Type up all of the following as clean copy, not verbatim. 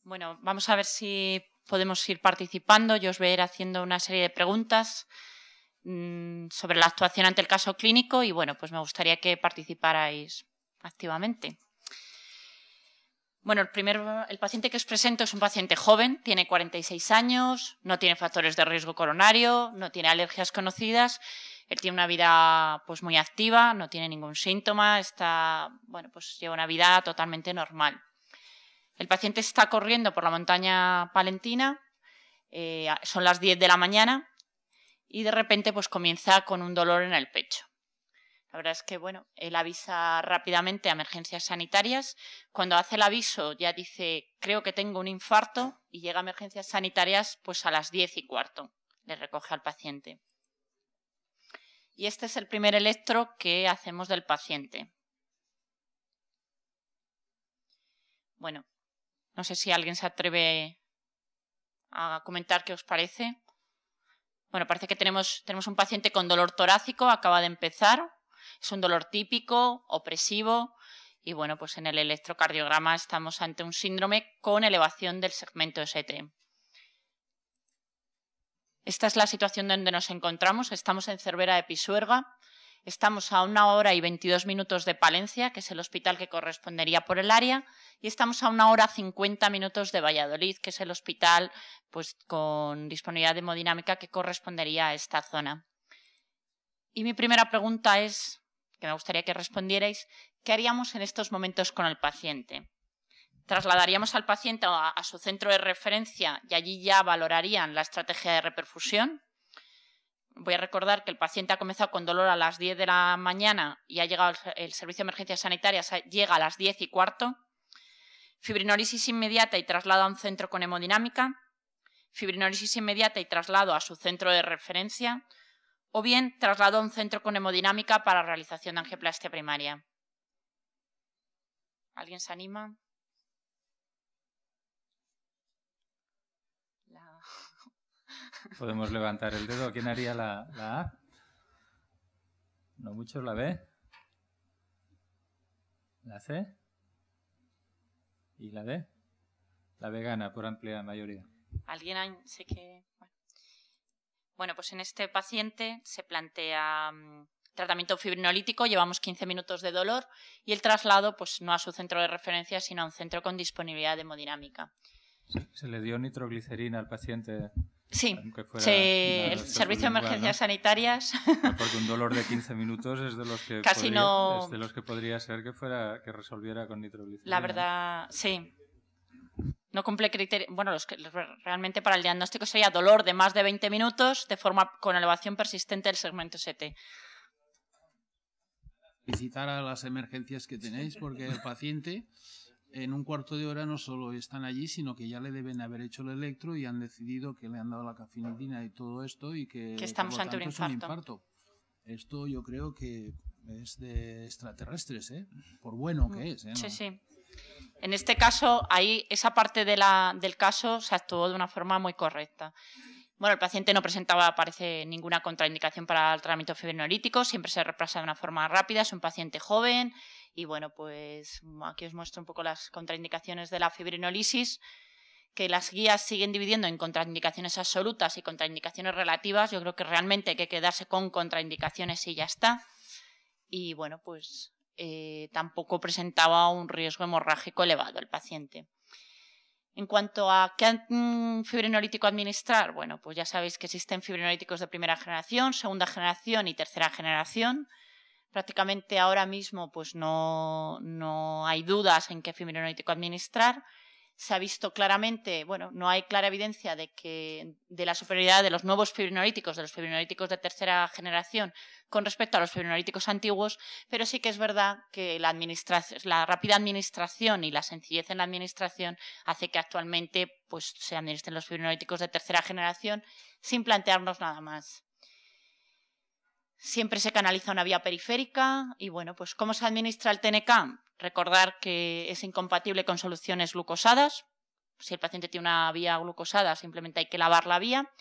Bueno, vamos a ver si podemos ir participando. Yo os voy a ir haciendo una serie de preguntas sobre la actuación ante el caso clínico y, bueno, pues me gustaría que participarais activamente. Bueno, el paciente que os presento es un paciente joven, tiene 46 años, no tiene factores de riesgo coronario, no tiene alergias conocidas. Él tiene una vida pues muy activa, no tiene ningún síntoma, pues lleva una vida totalmente normal. El paciente está corriendo por la montaña palentina, son las 10 de la mañana y de repente pues comienza con un dolor en el pecho. La verdad es que, bueno, él avisa rápidamente a emergencias sanitarias. Cuando hace el aviso ya dice, creo que tengo un infarto, y llega a emergencias sanitarias pues a las 10:15. Le recoge al paciente. Y este es el primer electro que hacemos del paciente. Bueno, no sé si alguien se atreve a comentar qué os parece. Bueno, parece que tenemos un paciente con dolor torácico, acaba de empezar. Es un dolor típico, opresivo, y bueno, pues en el electrocardiograma estamos ante un síndrome con elevación del segmento ST. Esta es la situación donde nos encontramos. Estamos en Cervera de Pisuerga, estamos a 1 hora y 22 minutos de Palencia, que es el hospital que correspondería por el área, y estamos a 1 hora y 50 minutos de Valladolid, que es el hospital pues, con disponibilidad de hemodinámica que correspondería a esta zona. Y mi primera pregunta es, que me gustaría que respondierais, ¿qué haríamos en estos momentos con el paciente? ¿Trasladaríamos al paciente a su centro de referencia y allí ya valorarían la estrategia de reperfusión? Voy a recordar que el paciente ha comenzado con dolor a las 10 de la mañana y ha llegado el servicio de emergencias sanitarias, llega a las 10:15. Fibrinolisis inmediata y traslado a un centro con hemodinámica. Fibrinolisis inmediata y traslado a su centro de referencia. O bien traslado a un centro con hemodinámica para realización de angioplastia primaria. ¿Alguien se anima? Podemos levantar el dedo. ¿Quién haría la A? ¿No muchos la B? ¿La C? ¿Y la D? La B gana por amplia mayoría. ¿Alguien sé que...? Bueno, pues en este paciente se plantea tratamiento fibrinolítico, llevamos 15 minutos de dolor y el traslado pues no a su centro de referencia, sino a un centro con disponibilidad de hemodinámica. ¿Se le dio nitroglicerina al paciente? Sí, el servicio de emergencias sanitarias. Porque un dolor de 15 minutos es de los que es de los que podría ser que resolviera con nitroglicerina. La verdad, sí. No cumple criterio. Bueno, realmente para el diagnóstico sería dolor de más de 20 minutos con elevación persistente del segmento ST. Visitar a las emergencias que tenéis, porque el paciente en un cuarto de hora no solo están allí, sino que ya le deben haber hecho el electro y han decidido que le han dado la cafeinitina y todo esto y que estamos ante un infarto. Esto yo creo que es de extraterrestres, por bueno que es. ¿No? Sí, sí. En este caso, ahí esa parte del caso se actuó de una forma muy correcta. Bueno, el paciente no presentaba, parece, ninguna contraindicación para el tratamiento fibrinolítico, siempre se reprasa de una forma rápida, es un paciente joven y bueno, pues aquí os muestro un poco las contraindicaciones de la fibrinolisis, que las guías siguen dividiendo en contraindicaciones absolutas y contraindicaciones relativas. Yo creo que realmente hay que quedarse con contraindicaciones y ya está. Y bueno, pues tampoco presentaba un riesgo hemorrágico elevado el paciente. En cuanto a qué fibrinolítico administrar, bueno, pues ya sabéis que existen fibrinolíticos de primera generación, segunda generación y tercera generación. Prácticamente ahora mismo pues no hay dudas en qué fibrinolítico administrar. Se ha visto claramente, bueno, no hay clara evidencia de la superioridad de los nuevos fibrinolíticos, de los fibrinolíticos de tercera generación con respecto a los fibrinolíticos antiguos, pero sí que es verdad que la rápida administración y la sencillez en la administración hace que actualmente pues, se administren los fibrinolíticos de tercera generación sin plantearnos nada más. Siempre se canaliza una vía periférica y, bueno, pues ¿cómo se administra el TNK? Recordar que es incompatible con soluciones glucosadas. Si el paciente tiene una vía glucosada, simplemente hay que lavar la vía.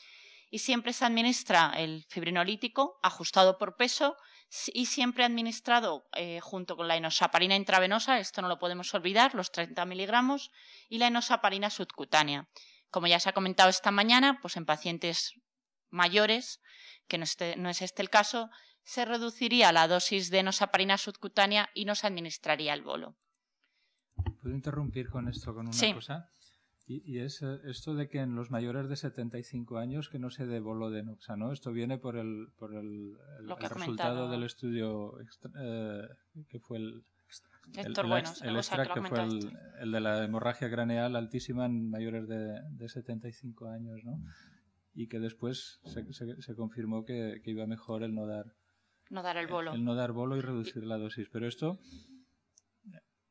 Y siempre se administra el fibrinolítico ajustado por peso, y siempre administrado junto con la enoxaparina intravenosa, esto no lo podemos olvidar, los 30 miligramos, y la enoxaparina subcutánea. Como ya se ha comentado esta mañana, pues en pacientes mayores, que no es este el caso, se reduciría la dosis de enoxaparina subcutánea y no se administraría el bolo. ¿Puedo interrumpir con esto, con una cosa? Y es esto de que en los mayores de 75 años que no se dé bolo de enoxa, ¿no? Esto viene por el resultado del estudio que fue el extracto, que fue el de la hemorragia craneal altísima en mayores de 75 años, ¿no? Y que después se confirmó que iba mejor el no dar el bolo. El no dar bolo y reducir la dosis. Pero esto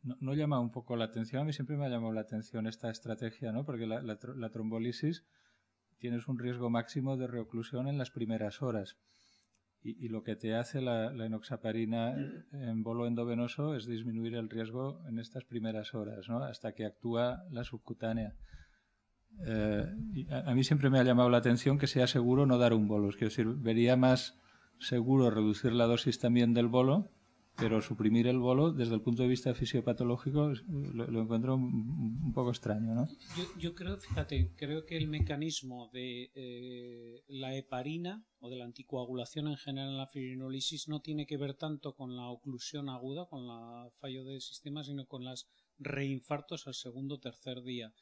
no llama un poco la atención. A mí siempre me ha llamado la atención esta estrategia, ¿no? Porque la trombolisis tienes un riesgo máximo de reoclusión en las primeras horas. Y lo que te hace la enoxaparina en bolo endovenoso es disminuir el riesgo en estas primeras horas, ¿no? Hasta que actúa la subcutánea. A mí siempre me ha llamado la atención que sea seguro no dar un bolo. Es decir, vería más seguro reducir la dosis también del bolo, pero suprimir el bolo desde el punto de vista fisiopatológico lo encuentro un poco extraño, ¿no? Yo creo, fíjate, creo que el mecanismo de la heparina o de la anticoagulación en general en la fibrinolisis no tiene que ver tanto con la oclusión aguda, con el fallo del sistema, sino con los reinfartos al segundo o tercer día.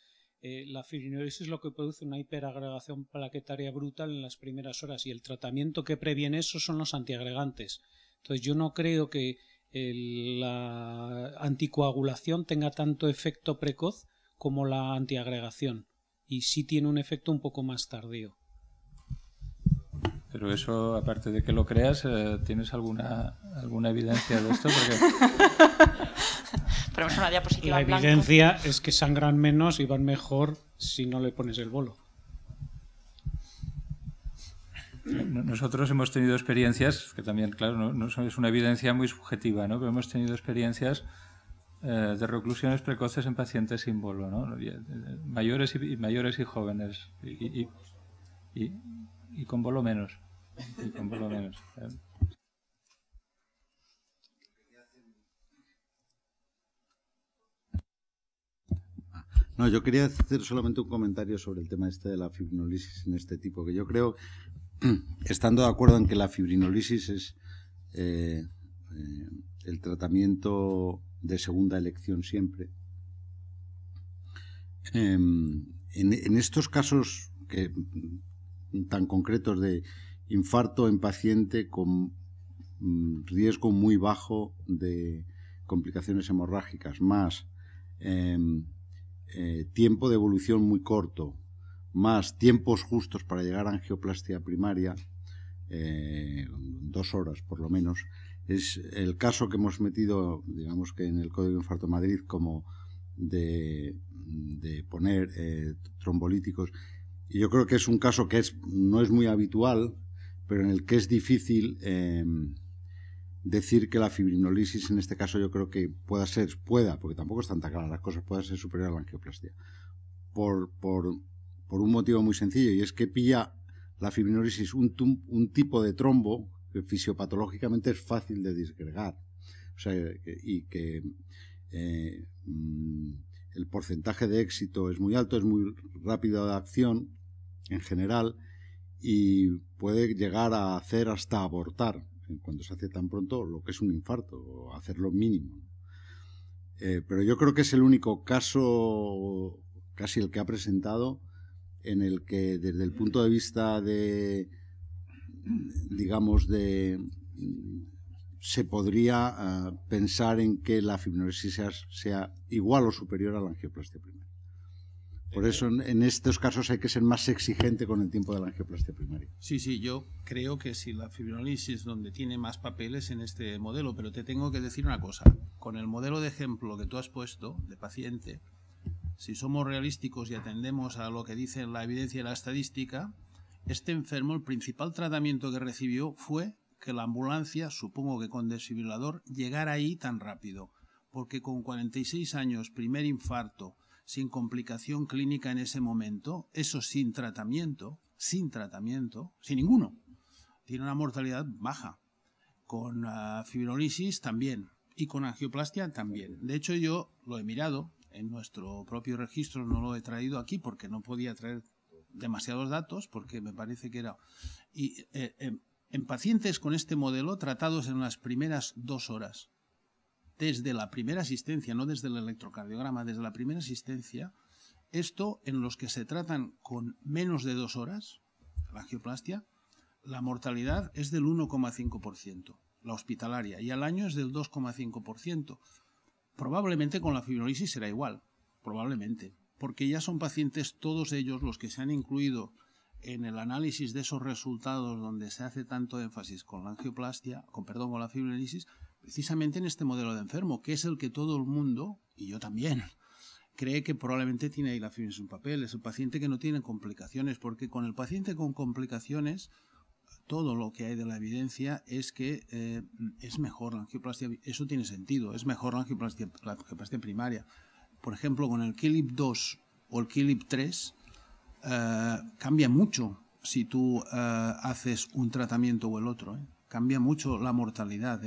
La fibrinolisis lo que produce una hiperagregación plaquetaria brutal en las primeras horas y el tratamiento que previene eso son los antiagregantes. Entonces yo no creo que la anticoagulación tenga tanto efecto precoz como la antiagregación y sí tiene un efecto un poco más tardío. Pero eso, aparte de que lo creas, ¿tienes alguna evidencia de esto? Porque... una diapositiva la evidencia es que sangran menos y van mejor si no le pones el bolo. Nosotros hemos tenido experiencias, que también, claro, no es una evidencia muy subjetiva, ¿no? Pero hemos tenido experiencias de reoclusiones precoces en pacientes sin bolo, ¿no? Mayores y jóvenes. Y con bolo menos. Y con bolo menos. No, yo quería hacer solamente un comentario sobre el tema de la fibrinolisis en este tipo, que yo creo, estando de acuerdo en que la fibrinolisis es el tratamiento de segunda elección siempre, en estos casos tan concretos de infarto en paciente con riesgo muy bajo de complicaciones hemorrágicas, más tiempo de evolución muy corto, más tiempos justos para llegar a angioplastia primaria, 2 horas por lo menos, es el caso que hemos metido, digamos que en el Código de Infarto de Madrid, como de poner trombolíticos. Y yo creo que es un caso que no es muy habitual, pero en el que es difícil decir que la fibrinolisis en este caso yo creo que pueda, porque tampoco están tan claras las cosas, pueda ser superior a la angioplastia. Por un motivo muy sencillo, y es que pilla la fibrinolisis un tipo de trombo que fisiopatológicamente es fácil de disgregar. O sea, y que el porcentaje de éxito es muy alto, es muy rápido de acción en general y puede llegar a hacer hasta abortar cuando se hace tan pronto lo que es un infarto, o hacerlo mínimo. Pero yo creo que es el único caso, casi el que ha presentado, en el que desde el punto de vista se podría pensar en que la fibrinolisis sea igual o superior a la angioplastia primaria. Por eso en estos casos hay que ser más exigente con el tiempo de la angioplastia primaria. Sí, yo creo que sí, la fibrinolisis donde tiene más papeles en este modelo, pero te tengo que decir una cosa. Con el modelo de ejemplo que tú has puesto de paciente, si somos realísticos y atendemos a lo que dice la evidencia y la estadística, este enfermo, el principal tratamiento que recibió fue que la ambulancia, supongo que con desfibrilador, llegara ahí tan rápido. Porque con 46 años, primer infarto, sin complicación clínica en ese momento, eso sin tratamiento, sin ninguno, tiene una mortalidad baja. Con fibrinolisis también. Y con angioplastia también. De hecho, yo lo he mirado en nuestro propio registro, no lo he traído aquí porque no podía traer demasiados datos, porque me parece que era... Y en pacientes con este modelo, tratados en las primeras 2 horas, desde la primera asistencia, no desde el electrocardiograma, desde la primera asistencia, esto en los que se tratan con menos de 2 horas, la angioplastia, la mortalidad es del 1,5%. La hospitalaria, y al año es del 2,5%. Probablemente con la fibrinolisis será igual, probablemente, porque ya son pacientes todos ellos los que se han incluido en el análisis de esos resultados donde se hace tanto énfasis con la angioplastia, con la fibrinolisis, precisamente en este modelo de enfermo, que es el que todo el mundo, y yo también, cree que probablemente tiene ahí la fibrinolisis en papel. Es el paciente que no tiene complicaciones, porque con el paciente con complicaciones todo lo que hay de la evidencia es que es mejor la angioplastia, eso tiene sentido, es mejor la angioplastia primaria. Por ejemplo, con el KILIP 2 o el KILIP 3 cambia mucho si tú haces un tratamiento o el otro, cambia mucho la mortalidad.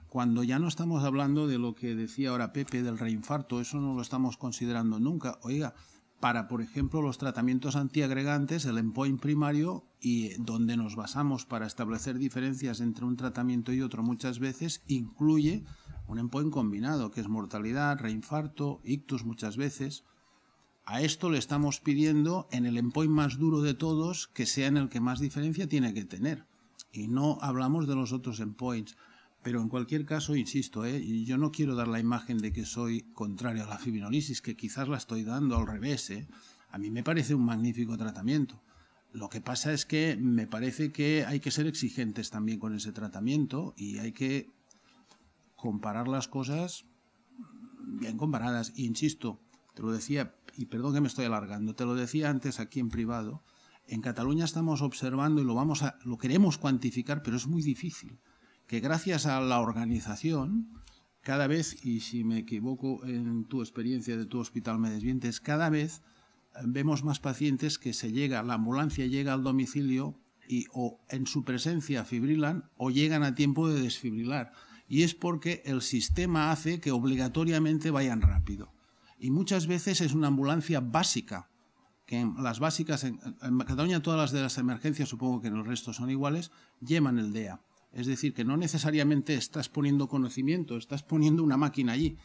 Cuando ya no estamos hablando de lo que decía ahora Pepe del reinfarto, eso no lo estamos considerando nunca. Oiga, para, por ejemplo, los tratamientos antiagregantes, el endpoint primario, y donde nos basamos para establecer diferencias entre un tratamiento y otro muchas veces, incluye un endpoint combinado, que es mortalidad, reinfarto, ictus muchas veces. A esto le estamos pidiendo, en el endpoint más duro de todos, que sea en el que más diferencia tiene que tener. Y no hablamos de los otros endpoints. Pero en cualquier caso, insisto, yo no quiero dar la imagen de que soy contrario a la fibrinolisis, que quizás la estoy dando al revés. A mí me parece un magnífico tratamiento. Lo que pasa es que me parece que hay que ser exigentes también con ese tratamiento y hay que comparar las cosas bien comparadas. Y insisto, te lo decía, y perdón que me estoy alargando, te lo decía antes aquí en privado, en Cataluña estamos observando y lo queremos cuantificar, pero es muy difícil, que gracias a la organización, cada vez, y si me equivoco en tu experiencia de tu hospital me desmientes, cada vez vemos más pacientes que la ambulancia llega al domicilio y o en su presencia fibrilan o llegan a tiempo de desfibrilar. Y es porque el sistema hace que obligatoriamente vayan rápido. Y muchas veces es una ambulancia básica, que en las básicas, en Cataluña todas las de las emergencias, supongo que en el resto son iguales, llevan el DEA. Es decir, que no necesariamente estás poniendo conocimiento, estás poniendo una máquina allí.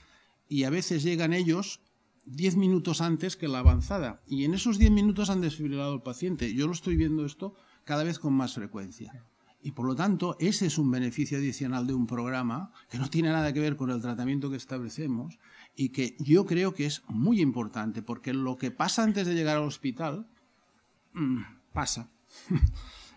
Y a veces llegan ellos 10 minutos antes que la avanzada. Y en esos 10 minutos han desfibrilado al paciente. Yo lo estoy viendo esto cada vez con más frecuencia. Y por lo tanto, ese es un beneficio adicional de un programa que no tiene nada que ver con el tratamiento que establecemos y que yo creo que es muy importante, porque lo que pasa antes de llegar al hospital, pasa.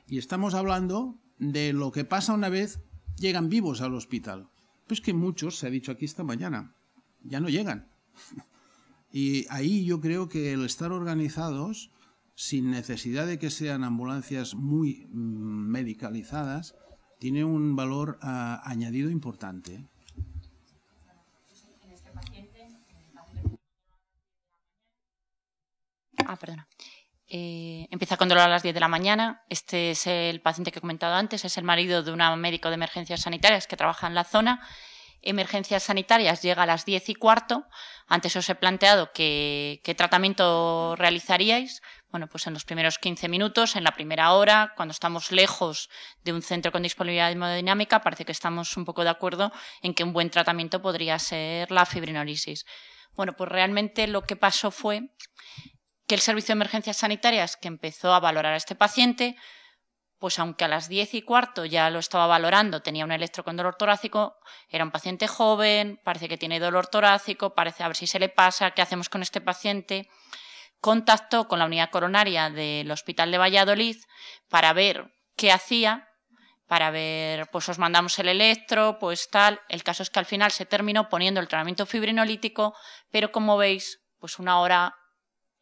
Y estamos hablando de lo que pasa una vez llegan vivos al hospital. Pues que muchos, se ha dicho aquí esta mañana, ya no llegan. Y ahí yo creo que el estar organizados, sin necesidad de que sean ambulancias muy medicalizadas, tiene un valor añadido importante. Perdona. Empieza con dolor a las 10 de la mañana. Este es el paciente que he comentado antes, es el marido de un médico de emergencias sanitarias que trabaja en la zona. Emergencias sanitarias llega a las 10:15. Antes os he planteado qué tratamiento realizaríais. Bueno, pues en los primeros 15 minutos, en la primera hora, cuando estamos lejos de un centro con disponibilidad hemodinámica, parece que estamos un poco de acuerdo en que un buen tratamiento podría ser la fibrinolisis. Bueno, pues realmente lo que pasó fue que el Servicio de Emergencias Sanitarias, que empezó a valorar a este paciente, pues aunque a las 10:15 ya lo estaba valorando, tenía un electro con dolor torácico, era un paciente joven, parece que tiene dolor torácico, parece a ver si se le pasa, ¿qué hacemos con este paciente? Contactó con la unidad coronaria del Hospital de Valladolid para ver qué hacía, para ver, pues os mandamos el electro, pues tal. El caso es que al final se terminó poniendo el tratamiento fibrinolítico, pero como veis, pues una hora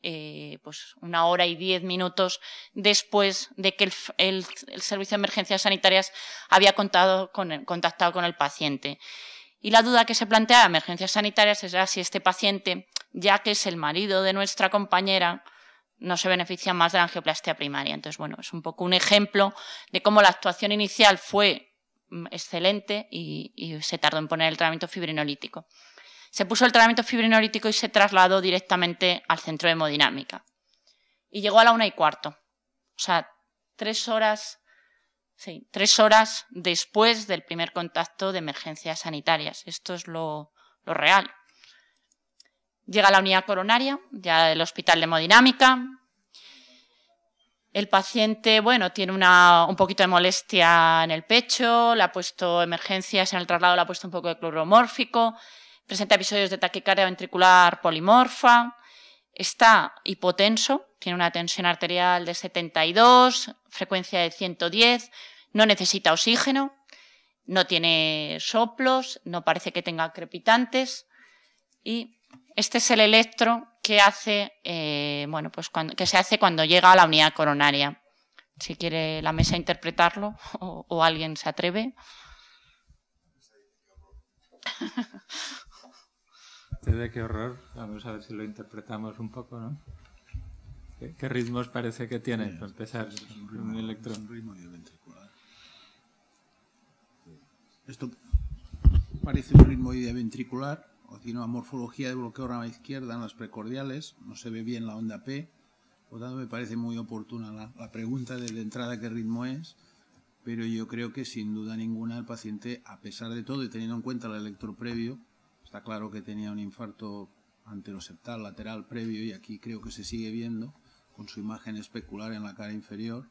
y 10 minutos después de que el Servicio de Emergencias Sanitarias había contactado con el paciente. Y la duda que se plantea a Emergencias Sanitarias es si este paciente, ya que es el marido de nuestra compañera, no se beneficia más de la angioplastia primaria. Entonces, bueno, es un poco un ejemplo de cómo la actuación inicial fue excelente y se tardó en poner el tratamiento fibrinolítico. Se puso el tratamiento fibrinolítico y se trasladó directamente al centro de hemodinámica. Y llegó a la 1:15. O sea, 3 horas después del primer contacto de emergencias sanitarias. Esto es lo real. Llega a la unidad coronaria, ya del hospital de hemodinámica. El paciente, bueno, tiene un poquito de molestia en el pecho, le ha puesto emergencias en el traslado, le ha puesto un poco de cloruro mórfico, presenta episodios de taquicardia ventricular polimorfa, está hipotenso, tiene una tensión arterial de 72, frecuencia de 110, no necesita oxígeno, no tiene soplos, no parece que tenga crepitantes y este es el electro que hace, que se hace cuando llega a la unidad coronaria. Si quiere la mesa interpretarlo o alguien se atreve. Qué horror. Vamos a ver si lo interpretamos un poco, ¿no? ¿Qué ritmos parece que tiene? Para empezar, un electrón. Ritmo idioventricular. Esto parece un ritmo idioventricular, o tiene una morfología de bloqueo rama izquierda en las precordiales, no se ve bien la onda P, por lo tanto me parece muy oportuna la pregunta de entrada qué ritmo es, pero yo creo que sin duda ninguna el paciente, a pesar de todo y teniendo en cuenta el electro previo, está claro que tenía un infarto anteroseptal lateral previo y aquí creo que se sigue viendo con su imagen especular en la cara inferior.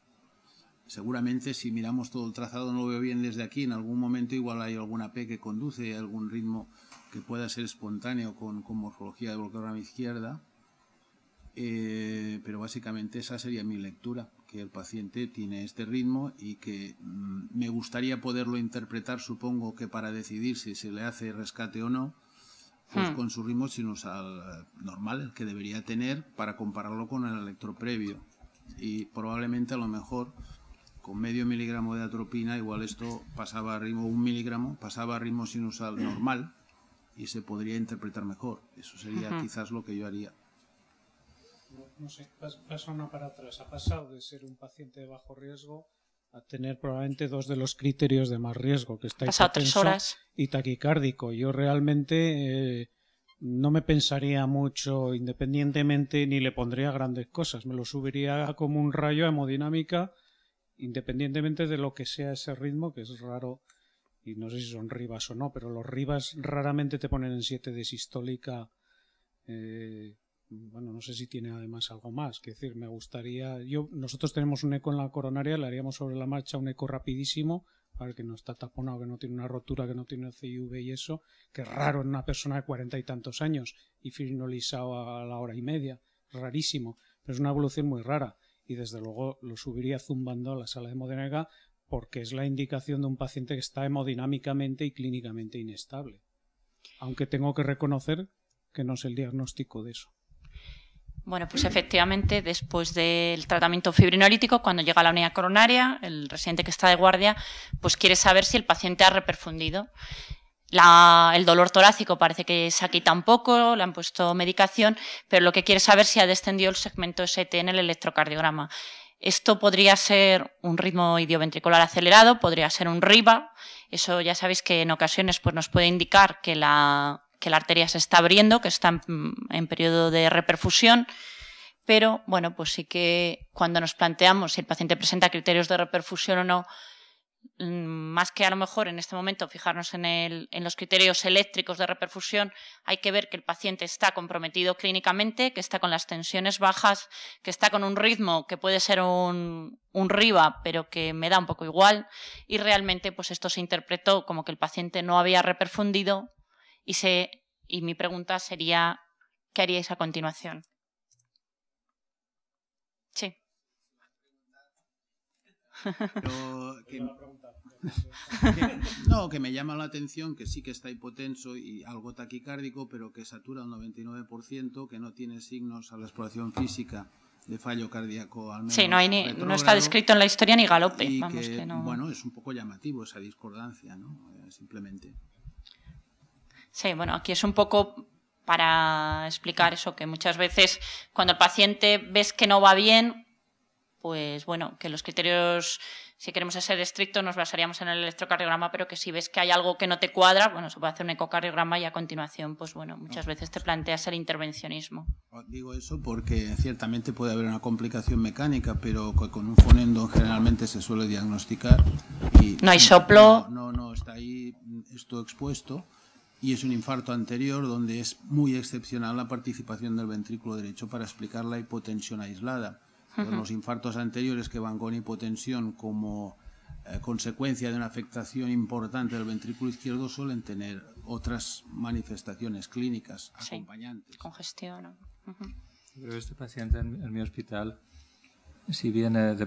Seguramente si miramos todo el trazado, no lo veo bien desde aquí, en algún momento igual hay alguna P que conduce, hay algún ritmo que pueda ser espontáneo con morfología de bloqueo rama izquierda, pero básicamente esa sería mi lectura, que el paciente tiene este ritmo y que me gustaría poderlo interpretar, supongo que para decidir si se le hace rescate o no, pues con su ritmo sinusal normal, el que debería tener, para compararlo con el electro previo. Y probablemente a lo mejor con medio miligramo de atropina, igual esto pasaba a ritmo 1 miligramo, pasaba a ritmo sinusal normal y se podría interpretar mejor. Eso sería quizás lo que yo haría. No sé, pasa una para atrás. Ha pasado de ser un paciente de bajo riesgo a tener probablemente 2 de los criterios de más riesgo, que está hipotenso y taquicárdico. Yo realmente no me pensaría mucho independientemente, ni le pondría grandes cosas. Me lo subiría como un rayo a hemodinámica, independientemente de lo que sea ese ritmo, que es raro, y no sé si son Rivas o no, pero los Rivas raramente te ponen en 7 de sistólica. Bueno, no sé si tiene además algo más. Es decir, me gustaría... Nosotros tenemos un eco en la coronaria, le haríamos sobre la marcha un eco rapidísimo, para que no está taponado, que no tiene una rotura, que no tiene CIV y eso, que es raro en una persona de 40 y tantos años, y fibrinolizado a la hora y media, rarísimo, pero es una evolución muy rara. Y desde luego lo subiría zumbando a la sala de hemodinámica porque es la indicación de un paciente que está hemodinámicamente y clínicamente inestable. Aunque tengo que reconocer que no es el diagnóstico de eso. Bueno, pues efectivamente, después del tratamiento fibrinolítico, cuando llega a la unidad coronaria, el residente que está de guardia, pues quiere saber si el paciente ha reperfundido. El dolor torácico parece que se ha quitado un poco, le han puesto medicación, pero lo que quiere saber es si ha descendido el segmento ST en el electrocardiograma. Esto podría ser un ritmo idioventricular acelerado, podría ser un RIVA. Eso ya sabéis que en ocasiones pues, nos puede indicar que la arteria se está abriendo, que está en periodo de reperfusión. Pero, bueno, pues sí que cuando nos planteamos si el paciente presenta criterios de reperfusión o no, más que a lo mejor en este momento fijarnos en los criterios eléctricos de reperfusión, hay que ver que el paciente está comprometido clínicamente, que está con las tensiones bajas, que está con un ritmo que puede ser un RIVA, pero que me da un poco igual, y realmente pues esto se interpretó como que el paciente no había reperfundido y mi pregunta sería, ¿qué haríais a continuación? Sí. Que me llama la atención que sí que está hipotenso y algo taquicárdico, pero que satura un 99%, que no tiene signos a la exploración física de fallo cardíaco al menos. Sí, no está descrito en la historia ni galope. Y que no... Bueno, es un poco llamativo esa discordancia, ¿no? Simplemente. Sí, bueno, aquí es un poco para explicar eso, que muchas veces cuando el paciente ves que no va bien, pues bueno, que los criterios, si queremos ser estrictos, nos basaríamos en el electrocardiograma, pero que si ves que hay algo que no te cuadra, bueno, se puede hacer un ecocardiograma y a continuación, pues bueno, muchas veces te planteas el intervencionismo. Digo eso porque ciertamente puede haber una complicación mecánica, pero con un fonendo generalmente se suele diagnosticar. Y no hay soplo. No está ahí esto expuesto. Y es un infarto anterior donde es muy excepcional la participación del ventrículo derecho para explicar la hipotensión aislada. Los infartos anteriores que van con hipotensión como consecuencia de una afectación importante del ventrículo izquierdo suelen tener otras manifestaciones clínicas acompañantes. Congestión. Pero este paciente en mi hospital, si viene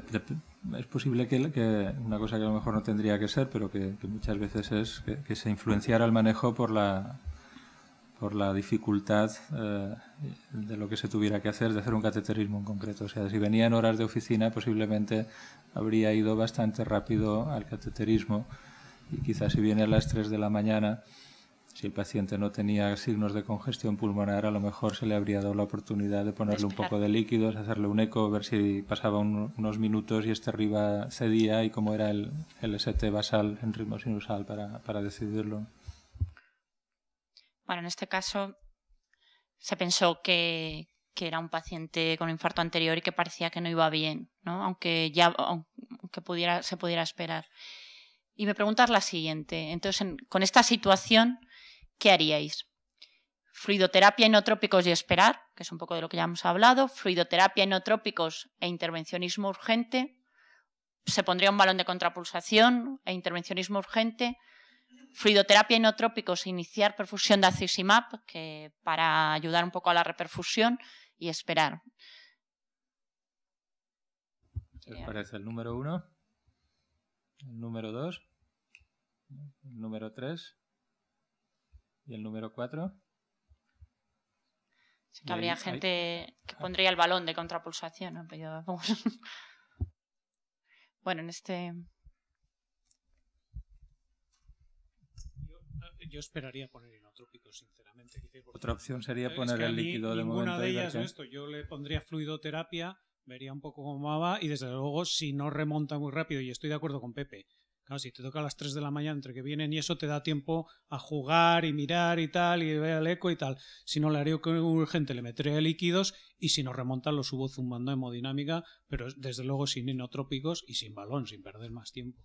es posible que una cosa que a lo mejor no tendría que ser, pero que muchas veces es que se influenciara el manejo por la dificultad de lo que se tuviera que hacer, de hacer un cateterismo en concreto. O sea, si venía en horas de oficina, posiblemente habría ido bastante rápido al cateterismo, y quizás si viene a las 3 de la mañana, si el paciente no tenía signos de congestión pulmonar, a lo mejor se le habría dado la oportunidad de ponerle un poco de líquidos, hacerle un eco, ver si pasaba unos minutos y este arriba cedía, y cómo era el ST basal en ritmo sinusal para decidirlo. Bueno, en este caso se pensó que era un paciente con infarto anterior y que parecía que no iba bien, ¿no? Aunque se pudiera esperar. Y me preguntas la siguiente. Entonces, con esta situación, ¿qué haríais? Fluidoterapia, inotrópicos y esperar, que es un poco de lo que ya hemos hablado. Fluidoterapia, inotrópicos e intervencionismo urgente. Se pondría un balón de contrapulsación e intervencionismo urgente. Fluidoterapia, inotrópicos, iniciar perfusión de acisimab, que para ayudar un poco a la reperfusión, y esperar. ¿Qué os parece el número 1? El número 2, el número 3 y el número 4. Sí que habría gente que pondría el balón de contrapulsación, ¿no? Pero bueno, en este... Yo esperaría poner inotrópicos, sinceramente. Otra opción sería poner el líquido de momento. Ninguna de ellas esto. Yo le pondría fluidoterapia, vería un poco cómo va, y desde luego si no remonta muy rápido, y estoy de acuerdo con Pepe, claro, si te toca a las 3 de la mañana entre que vienen y eso te da tiempo a jugar y mirar y tal, y ver el eco y tal. Si no, le haría que urgente, le metería líquidos, y si no remontan lo subo zumbando hemodinámica, pero desde luego sin inotrópicos y sin balón, sin perder más tiempo.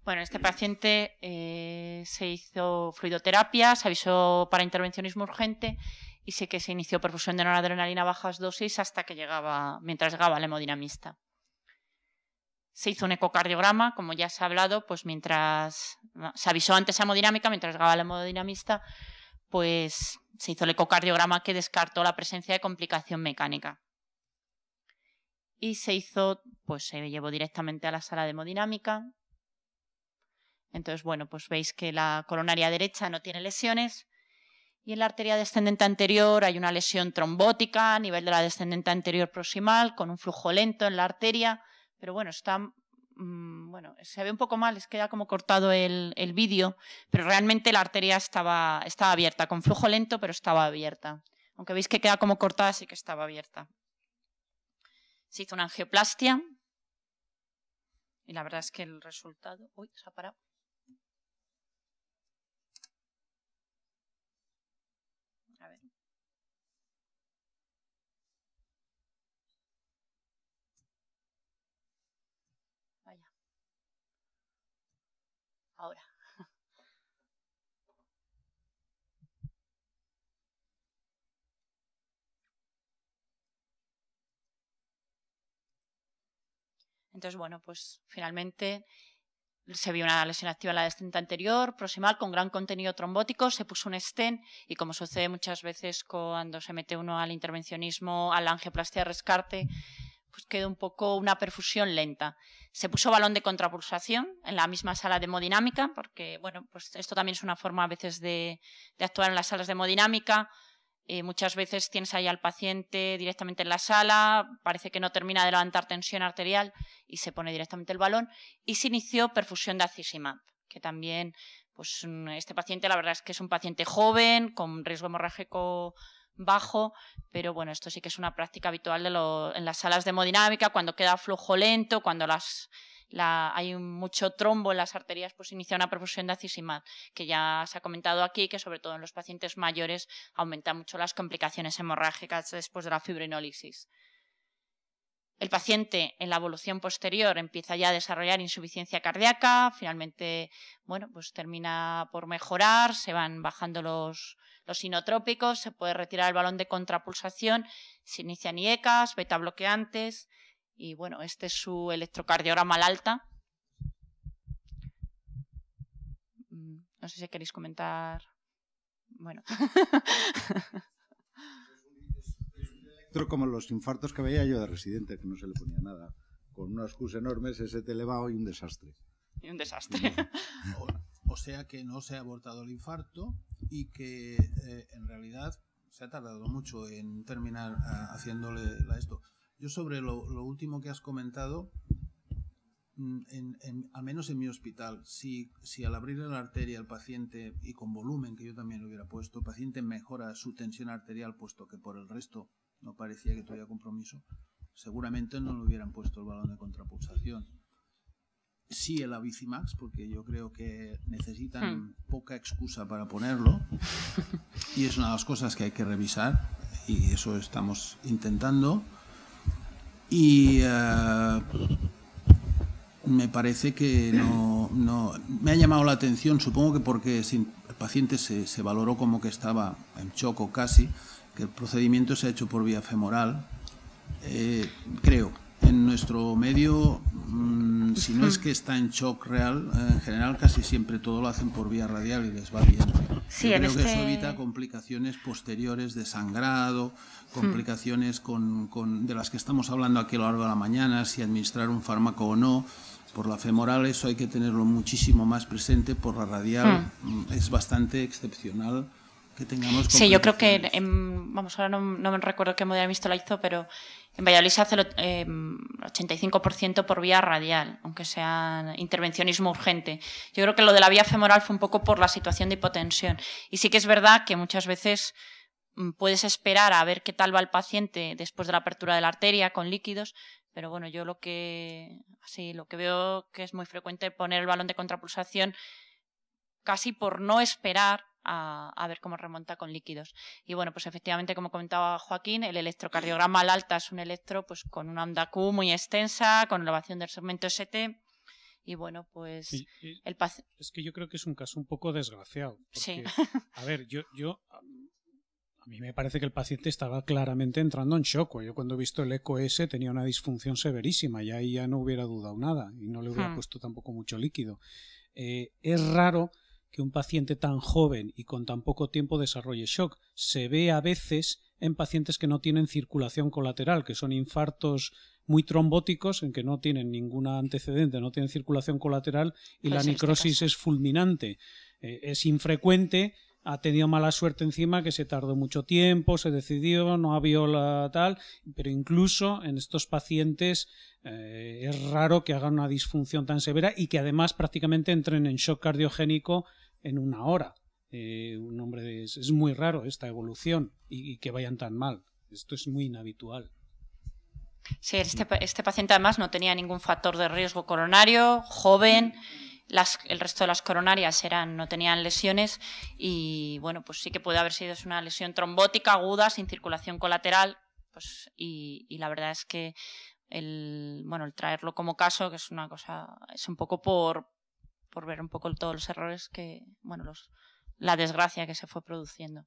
Bueno, este paciente se hizo fluidoterapia, se avisó para intervencionismo urgente y sí que se inició perfusión de noradrenalina a bajas dosis mientras llegaba el hemodinamista. Se hizo un ecocardiograma, como ya se ha hablado, pues mientras se avisó antes a hemodinámica, mientras llegaba el hemodinamista, pues se hizo el ecocardiograma que descartó la presencia de complicación mecánica. Y se llevó directamente a la sala de hemodinámica. Entonces, bueno, pues veis que la coronaria derecha no tiene lesiones y en la arteria descendente anterior hay una lesión trombótica a nivel de la descendente anterior proximal con un flujo lento en la arteria, pero bueno, se ve un poco mal, es que queda como cortado el vídeo, pero realmente la arteria estaba abierta, con flujo lento, pero estaba abierta. Aunque veis que queda como cortada, sí que estaba abierta. Se hizo una angioplastia y la verdad es que el resultado... Uy, se ha parado. A ver. Vaya. Ahora. Entonces, bueno, pues finalmente se vio una lesión activa en la descendente anterior, proximal, con gran contenido trombótico, se puso un stent y, como sucede muchas veces cuando se mete uno al intervencionismo, a la angioplastia de rescate, pues quedó un poco una perfusión lenta. Se puso balón de contrapulsación en la misma sala de hemodinámica, porque, bueno, pues esto también es una forma a veces de actuar en las salas de hemodinámica. Muchas veces tienes ahí al paciente directamente en la sala, parece que no termina de levantar tensión arterial y se pone directamente el balón y se inició perfusión de acisimab, que también, pues este paciente la verdad es que es un paciente joven, con riesgo hemorrágico bajo, pero bueno, esto sí que es una práctica habitual en las salas de hemodinámica, cuando queda flujo lento, cuando hay mucho trombo en las arterias, pues inicia una perfusión de acisimab, que ya se ha comentado aquí, que sobre todo en los pacientes mayores aumenta mucho las complicaciones hemorrágicas después de la fibrinólisis. El paciente en la evolución posterior empieza ya a desarrollar insuficiencia cardíaca, finalmente, bueno, pues termina por mejorar, se van bajando los inotrópicos, se puede retirar el balón de contrapulsación, se inician IECAs, beta bloqueantes y bueno, este es su electrocardiograma al alta. No sé si queréis comentar. Bueno. Como los infartos que veía yo de residente, que no se le ponía nada, con unas Qs enormes, ese elevado y un desastre. Y un desastre. O sea que no se ha abortado el infarto y que en realidad se ha tardado mucho en terminar haciéndole esto. Yo sobre lo último que has comentado, al menos en mi hospital, si al abrirle la arteria al paciente y con volumen, que yo también lo hubiera puesto, el paciente mejora su tensión arterial, puesto que por el resto no parecía que tuviera compromiso, seguramente no le hubieran puesto el balón de contrapulsación. Sí el Avicimax, porque yo creo que necesitan poca excusa para ponerlo, y es una de las cosas que hay que revisar, y eso estamos intentando. Y me parece que no me ha llamado la atención, supongo que porque el paciente se valoró como que estaba en shock o casi, que el procedimiento se ha hecho por vía femoral. Creo, en nuestro medio, si no es que está en shock real, en general casi siempre todo lo hacen por vía radial y les va bien. Sí, yo creo que eso evita complicaciones posteriores de sangrado, complicaciones de las que estamos hablando aquí a lo largo de la mañana, si administrar un fármaco o no. Por la femoral eso hay que tenerlo muchísimo más presente, por la radial es bastante excepcional que tengamos. Sí, yo creo que, vamos, ahora no me recuerdo qué hemodiálisis la hizo, pero en Valladolid se hace el 85% por vía radial, aunque sea intervencionismo urgente. Yo creo que lo de la vía femoral fue un poco por la situación de hipotensión. Y sí que es verdad que muchas veces puedes esperar a ver qué tal va el paciente después de la apertura de la arteria con líquidos, pero bueno, yo lo que veo que es muy frecuente poner el balón de contrapulsación casi por no esperar a ver cómo remonta con líquidos. Y bueno, pues efectivamente, como comentaba Joaquín, el electrocardiograma al alta es un electro pues con una onda Q muy extensa, con elevación del segmento ST. Y bueno, pues es que yo creo que es un caso un poco desgraciado. Porque, sí. A ver, a mí me parece que el paciente estaba claramente entrando en shock. Yo cuando he visto el eco S tenía una disfunción severísima y ahí ya no hubiera dudado nada y no le hubiera puesto tampoco mucho líquido. Es raro que un paciente tan joven y con tan poco tiempo desarrolle shock. Se ve a veces en pacientes que no tienen circulación colateral, que son infartos muy trombóticos, en que no tienen ningún antecedente, no tienen circulación colateral y la necrosis es fulminante. Es infrecuente, ha tenido mala suerte encima, que se tardó mucho tiempo, se decidió, no había la tal, pero incluso en estos pacientes es raro que hagan una disfunción tan severa y que además prácticamente entren en shock cardiogénico en una hora. Es muy raro esta evolución y que vayan tan mal. Esto es muy inhabitual. Sí, este paciente además no tenía ningún factor de riesgo coronario, joven. El resto de las coronarias no tenían lesiones y bueno, pues sí que puede haber sido una lesión trombótica aguda sin circulación colateral, pues y la verdad es que el traerlo como caso, que es una cosa, es un poco por ver un poco todos los errores que, bueno, la desgracia que se fue produciendo.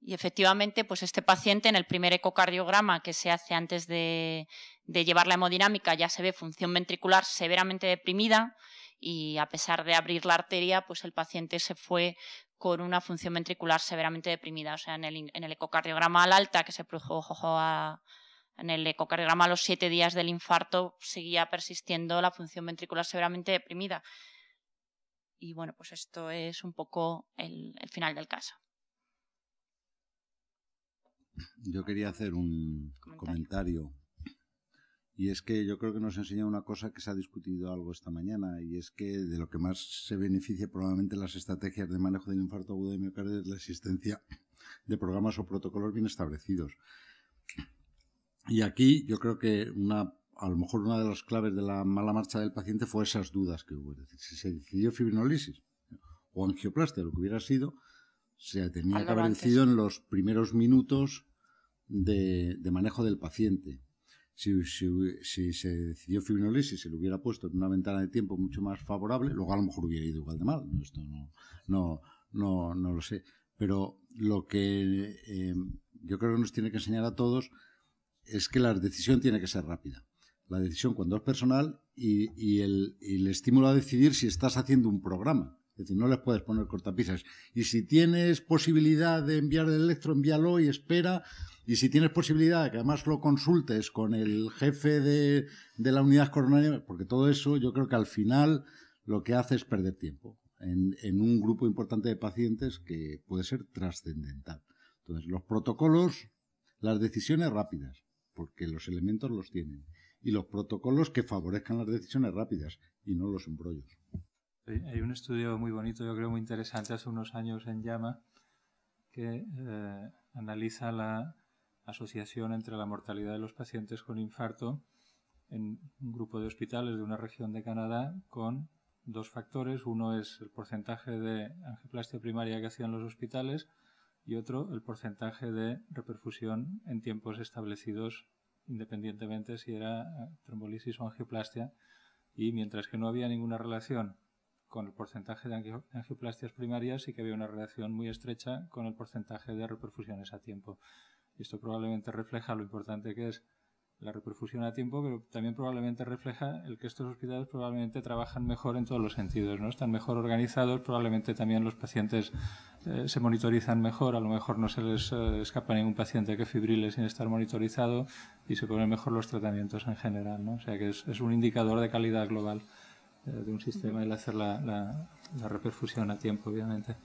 Y efectivamente, pues este paciente en el primer ecocardiograma que se hace antes de llevar la hemodinámica ya se ve función ventricular severamente deprimida y a pesar de abrir la arteria, pues el paciente se fue con una función ventricular severamente deprimida. O sea, en el ecocardiograma al alta que se produjo en el ecocardiograma a los 7 días del infarto seguía persistiendo la función ventricular severamente deprimida. Y bueno, pues esto es un poco el final del caso. Yo quería hacer un comentario. Y es que yo creo que nos enseña una cosa que se ha discutido algo esta mañana, y es que de lo que más se beneficia probablemente las estrategias de manejo del infarto agudo de miocardio es la existencia de programas o protocolos bien establecidos. Y aquí yo creo que a lo mejor una de las claves de la mala marcha del paciente fue esas dudas que hubo. Es decir, si se decidió fibrinolisis o angioplastia, lo que hubiera sido, se tenía que haber decidido en los primeros minutos de manejo del paciente. Si se decidió fibrinolisis, se lo hubiera puesto en una ventana de tiempo mucho más favorable, luego a lo mejor hubiera ido igual de mal. Esto no lo sé. Pero lo que yo creo que nos tiene que enseñar a todos es que la decisión tiene que ser rápida. La decisión cuando es personal y el estímulo a decidir si estás haciendo un programa. Es decir, no les puedes poner cortapisas. Y si tienes posibilidad de enviar el electro, envíalo y espera. Y si tienes posibilidad de que además lo consultes con el jefe de la unidad coronaria, porque todo eso yo creo que al final lo que hace es perder tiempo en un grupo importante de pacientes que puede ser trascendental. Entonces, los protocolos, las decisiones rápidas, porque los elementos los tienen. Y los protocolos que favorezcan las decisiones rápidas y no los embrollos. Hay un estudio muy bonito, yo creo muy interesante, hace unos años en JAMA, que analiza la asociación entre la mortalidad de los pacientes con infarto en un grupo de hospitales de una región de Canadá con dos factores. Uno es el porcentaje de angioplastia primaria que hacían los hospitales y otro el porcentaje de reperfusión en tiempos establecidos, independientemente si era trombolisis o angioplastia. Y mientras que no había ninguna relación con el porcentaje de angioplastias primarias, sí que había una relación muy estrecha con el porcentaje de reperfusiones a tiempo. Y esto probablemente refleja lo importante que es la reperfusión a tiempo, pero también probablemente refleja el que estos hospitales probablemente trabajan mejor en todos los sentidos, ¿no? Están mejor organizados, probablemente también los pacientes se monitorizan mejor, a lo mejor no se les escapa ningún paciente que fibrile sin estar monitorizado y se ponen mejor los tratamientos en general, ¿no? O sea que es un indicador de calidad global de un sistema el hacer la reperfusión a tiempo, obviamente.